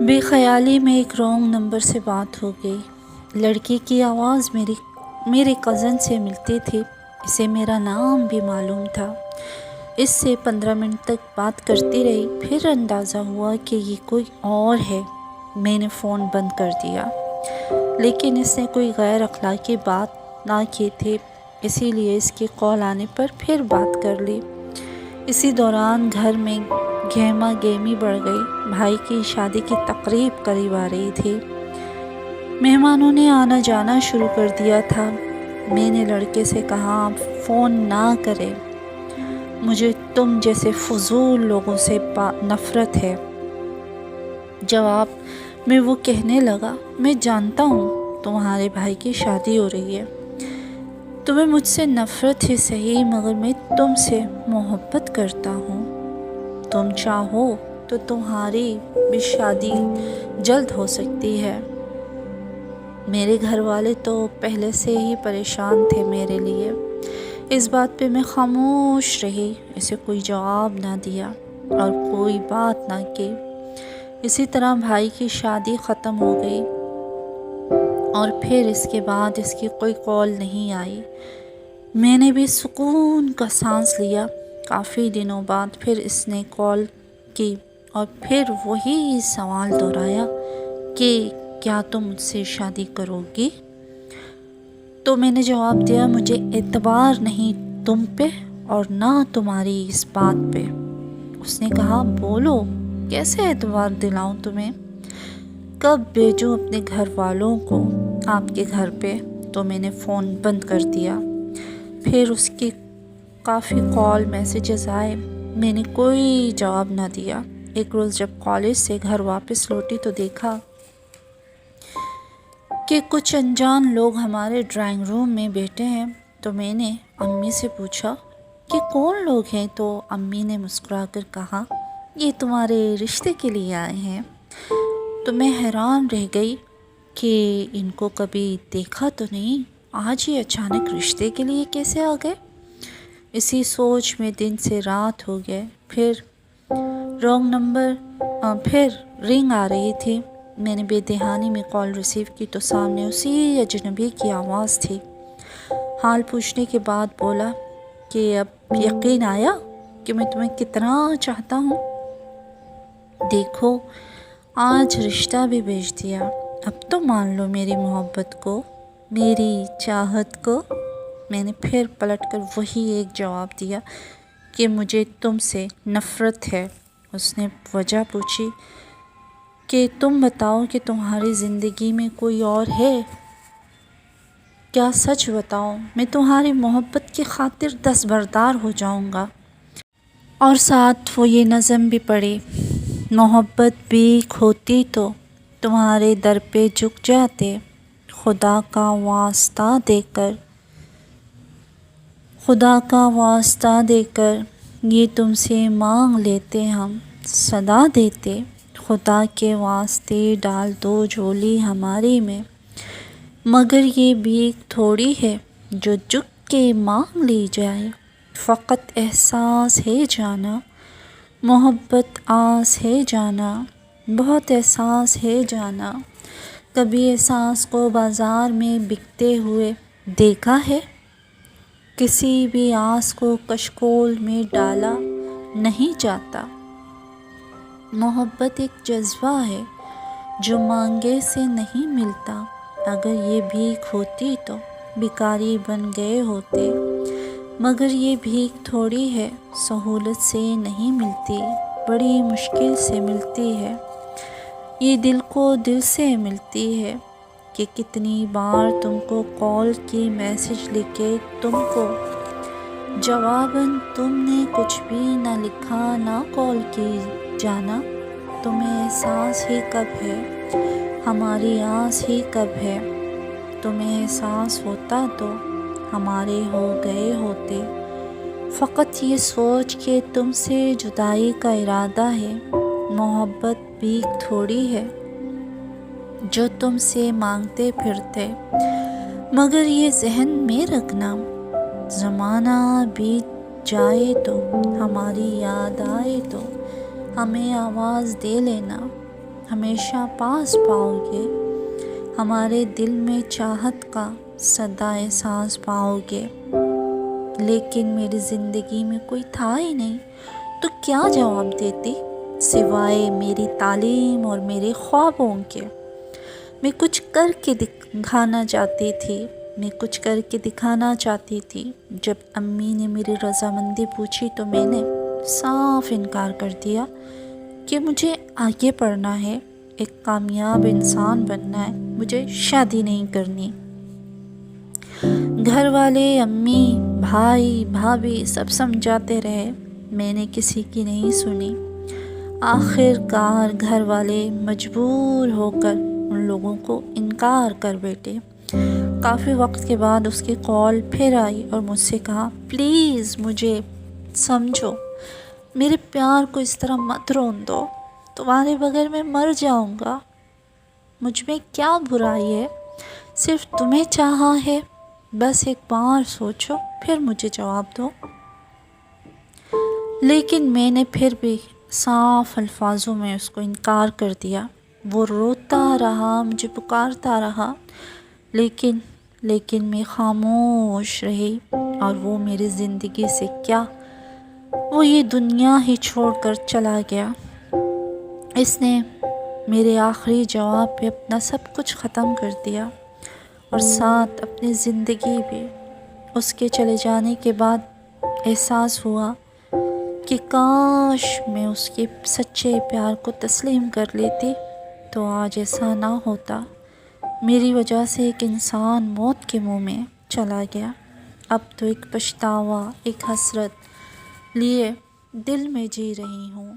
بے خیالی میں ایک رانگ نمبر سے بات ہو گئی۔ لڑکی کی آواز میرے کزن سے ملتی تھی۔ اسے میرا نام بھی معلوم تھا۔ اس سے 15 منٹ تک بات کرتی رہی، پھر اندازہ ہوا کہ یہ کوئی اور ہے۔ میں نے فون بند کر دیا، لیکن اس نے کوئی غیر اخلاقی بات نہ کی تھی، اسی لیے اس کی کال آنے پر پھر بات کر لی۔ اسی دوران گھر میں گہما گہمی بڑھ گئی۔ بھائی کی شادی کی تقریب قریب آ رہی تھی۔ مہمانوں نے آنا جانا شروع کر دیا تھا۔ میں نے لڑکے سے کہا، آپ فون نہ کریں، مجھے تم جیسے فضول لوگوں سے نفرت ہے۔ جواب میں وہ کہنے لگا، میں جانتا ہوں تمہارے بھائی کی شادی ہو رہی ہے، تمہیں مجھ سے نفرت ہی صحیح، مگر میں تم سے محبت کرتا ہوں۔ تم چاہو تو تمہاری بھی شادی جلد ہو سکتی ہے۔ میرے گھر والے تو پہلے سے ہی پریشان تھے میرے لیے۔ اس بات پہ میں خاموش رہی، اسے کوئی جواب نہ دیا اور کوئی بات نہ کی۔ اسی طرح بھائی کی شادی ختم ہو گئی اور پھر اس کے بعد اس کی کوئی کال نہیں آئی۔ میں نے بھی سکون کا سانس لیا۔ کافی دنوں بعد پھر اس نے کال کی اور پھر وہی سوال دہرایا کہ کیا تم مجھ سے شادی کرو گی؟ تو میں نے جواب دیا، مجھے اعتبار نہیں تم پہ اور نہ تمہاری اس بات پہ۔ اس نے کہا، بولو کیسے اعتبار دلاؤں تمہیں؟ کب بھیجوں اپنے گھر والوں کو آپ کے گھر پہ؟ تو میں نے فون بند کر دیا۔ پھر اس کی کافی کال میسیجز آئے، میں نے کوئی جواب نہ دیا۔ ایک روز جب کالج سے گھر واپس لوٹی تو دیکھا کہ کچھ انجان لوگ ہمارے ڈرائنگ روم میں بیٹھے ہیں۔ تو میں نے امی سے پوچھا کہ کون لوگ ہیں؟ تو امی نے مسکرا کر کہا، یہ تمہارے رشتے کے لیے آئے ہیں۔ تو میں حیران رہ گئی کہ ان کو کبھی دیکھا تو نہیں، آج ہی اچانک رشتے کے لیے کیسے آ گئے؟ اسی سوچ میں دن سے رات ہو گئے۔ پھر رانگ نمبر پھر رنگ آ رہی تھی۔ میں نے بے دہانی میں کال ریسیو کی تو سامنے اسی اجنبی کی آواز تھی۔ حال پوچھنے کے بعد بولا کہ اب یقین آیا کہ میں تمہیں کتنا چاہتا ہوں؟ دیکھو آج رشتہ بھی بھیج دیا، اب تو مان لو میری محبت کو، میری چاہت کو۔ میں نے پھر پلٹ کر وہی ایک جواب دیا کہ مجھے تم سے نفرت ہے۔ اس نے وجہ پوچھی کہ تم بتاؤ کہ تمہاری زندگی میں کوئی اور ہے کیا؟ سچ بتاؤ، میں تمہاری محبت کی خاطر دستبردار ہو جاؤں گا۔ اور ساتھ وہ یہ نظم بھی پڑھی، محبت بھیک ہوتی تو تمہارے در پہ جھک جاتے، خدا کا واسطہ دے کر یہ تم سے مانگ لیتے، ہم صدا دیتے، خدا کے واسطے ڈال دو جھولی ہماری میں، مگر یہ بھیک تھوڑی ہے جو جھک کے مانگ لی جائے، فقط احساس ہے جانا، محبت آس ہے جانا، بہت احساس ہے جانا، کبھی احساس کو بازار میں بکتے ہوئے دیکھا ہے؟ کسی بھی آس کو کشکول میں ڈالا نہیں جاتا۔ محبت ایک جذبہ ہے جو مانگے سے نہیں ملتا، اگر یہ بھیک ہوتی تو بھکاری بن گئے ہوتے، مگر یہ بھیک تھوڑی ہے، سہولت سے نہیں ملتی، بڑی مشکل سے ملتی ہے، یہ دل کو دل سے ملتی ہے کہ کتنی بار تم کو کال کی، میسج لکھے تم کو، جواباً تم نے کچھ بھی نہ لکھا نہ کال کی، جانا تمہیں احساس ہی کب ہے، ہماری آس ہی کب ہے، تمہیں احساس ہوتا تو ہمارے ہو گئے ہوتے، فقط یہ سوچ کہ تم سے جدائی کا ارادہ ہے، محبت بھیک تھوڑی ہے جو تم سے مانگتے پھرتے، مگر یہ ذہن میں رکھنا، زمانہ بیت جائے تو ہماری یاد آئے تو ہمیں آواز دے لینا، ہمیشہ پاس پاؤ گے، ہمارے دل میں چاہت کا سدا احساس پاؤ گے۔ لیکن میری زندگی میں کوئی تھا ہی نہیں، تو کیا جواب دیتی سوائے میری تعلیم اور میرے خوابوں کے۔ میں کچھ کر کے دکھانا چاہتی تھی۔ جب امی نے میری رضامندی پوچھی تو میں نے صاف انکار کر دیا کہ مجھے آگے پڑھنا ہے، ایک کامیاب انسان بننا ہے، مجھے شادی نہیں کرنی۔ گھر والے، امی، بھائی، بھابھی سب سمجھاتے رہے، میں نے کسی کی نہیں سنی۔ آخر کار گھر والے مجبور ہو کر ان لوگوں کو انکار کر بیٹھے۔ کافی وقت کے بعد اس کی کال پھر آئی اور مجھ سے کہا، پلیز مجھے سمجھو، میرے پیار کو اس طرح مت رون دو، تمہارے بغیر میں مر جاؤں گا۔ مجھ میں کیا برائی ہے، صرف تمہیں چاہا ہے، بس ایک بار سوچو پھر مجھے جواب دو۔ لیکن میں نے پھر بھی صاف الفاظوں میں اس کو انکار کر دیا۔ وہ روتا رہا، مجھے پکارتا رہا، لیکن میں خاموش رہی، اور وہ میری زندگی سے کیا، وہ یہ دنیا ہی چھوڑ کر چلا گیا۔ اس نے میرے آخری جواب پہ اپنا سب کچھ ختم کر دیا، اور ساتھ اپنی زندگی بھی۔ اس کے چلے جانے کے بعد احساس ہوا کہ کاش میں اس کے سچے پیار کو تسلیم کر لیتی تو آج ایسا نہ ہوتا۔ میری وجہ سے ایک انسان موت کے منہ میں چلا گیا۔ اب تو ایک پچھتاوا، ایک حسرت لیے دل میں جی رہی ہوں۔